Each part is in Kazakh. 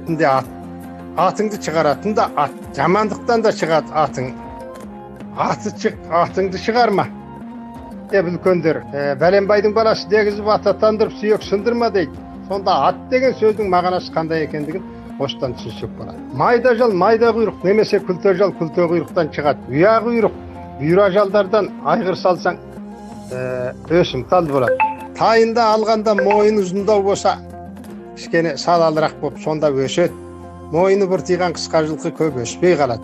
шығаратын да ат. Атыңды шығаратын да ат. Жамандықтан да шығады атың. Атыңды шығарма. Деп үлкендер. Бәленбайдың баласы дегізіп ат атандырып сүйек сындырма дейді. Сонда ат деген сөздің мағынасы қандай екендігін осыдан түсінсек болады. Майда жал, майда құйрық, немесе күлте жал, күлте құйрықтан шығады. Ұя құйрық, бұйра жалдардан айғыр салсаң, өсім тал болады. Тайында алғанда мойын ұзындау болса, кішкене салалырақ болып, сонда өседі. Мойыны бір тиған қысқа жылқы көп өспей қалады.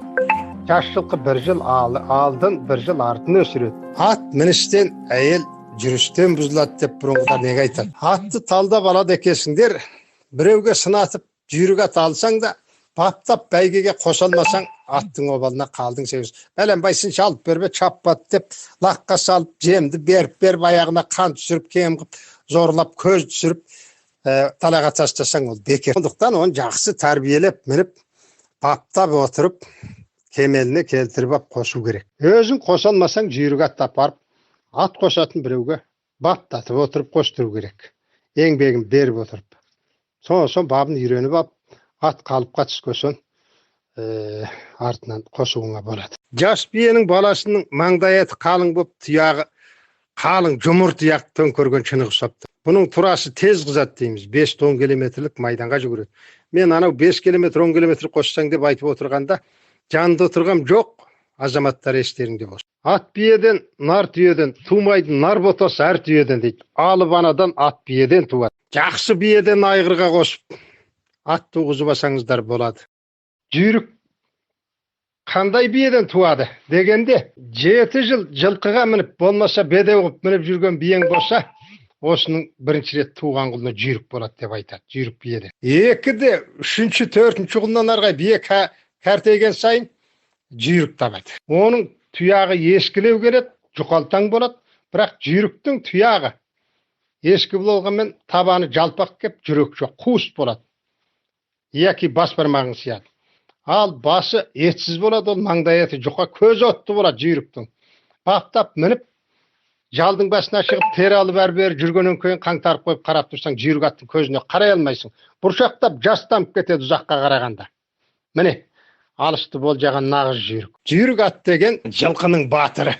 Жас жылқы бір жыл алдын, бір жыл артын өсіреді. Ат міністен, әйел жүрістен бұзылады деп бұрынғыда неге айтады. Атты талдап алады екесіңдер, біреуге сынатып, жүйрік ат алсаң да, баптап бәйгеге қосалмасаң, аттың обалына қалдың сегіз. Бәленбай сыншы алып бербе, чаппады деп, лаққа салып, жемді беріп, аяғына қан түсіріп, кем қып, зорлап, көз түсіріп, талаға тастасаң ол бекер. Сондықтан оны жақсы тәрбиелеп, мініп, баптап отырып, кемеліне келтіріп қосу керек. Өзің қосалмасаң, жүйрік ат апарып, ат қосатын біреуге баптатып отырып қостыру керек. Еңбегін беріп отырып. Соң бабын үйреніп ап, ат қалыпқа түскөсін артынан қосуыңа болады. Жас биенің баласының маңдай еті қалың болып, тұяғы қалың жұмыр тұяқ төңкерген шыны ұқсапты. Бұның турасы тез қызады дейміз. 5-10 километрлік майданға жүгіреді. Мен анау 5 километр, 10 километр қоссаң деп айтып отырғанда, жанында отырғам жоқ, азаматтар естеріңде болсын. Ат биеден, нар түйеден, тумайтын нар ботасы әр түйеден дейді. Алып анадан ат биеден туады. Жақсы биеден айғырға қосып, ат туғызып алсаңыздар болады. Жүйрік қандай биеден туады дегенде, 7 жыл жылқыға мініп, болмаса бедеу қып мініп жүрген биең болса, осының бірінші рет туған құлына жүйрік болады деп айтады. Жүйрік биеден. 2-де, 3-ші, 4-ші құлынан арғай бие кәртейген сайын жүйрік табады. Оның тұяғы ескілеу келеді, жұқалтаң болады, бірақ жүйріктің тұяғы ескі болғанмен табаны жалпақ кеп, жүрек жоқ, қуыс болады. Яки бас бармағын сияды. Ал басы етсіз болады, ол маңдай еті жұқа, көз отты болады жүйріктің. Баптап мініп, жалдың басына шығып, тері алып әрбері жүргеннен кейін қаңтарып қойып қарап тұрсаң, жүйрік аттың көзіне қарай алмайсың. Бұршақтап, жастанып кетеді ұзаққа қарағанда. Міне, алысты болжаған нағыз жүйрік. Жүйрік ат деген жылқының батыры.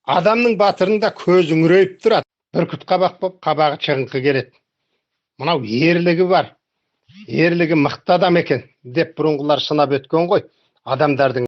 Адамның батырында көз үңірейіп тұрады. Бүркіт қабақ болып, қабағы шығыңқы келеді. Мынау ерлігі бар. Ерлігі мықты адам екен деп бұрынғылар сынап өткен ғой. Адамдардың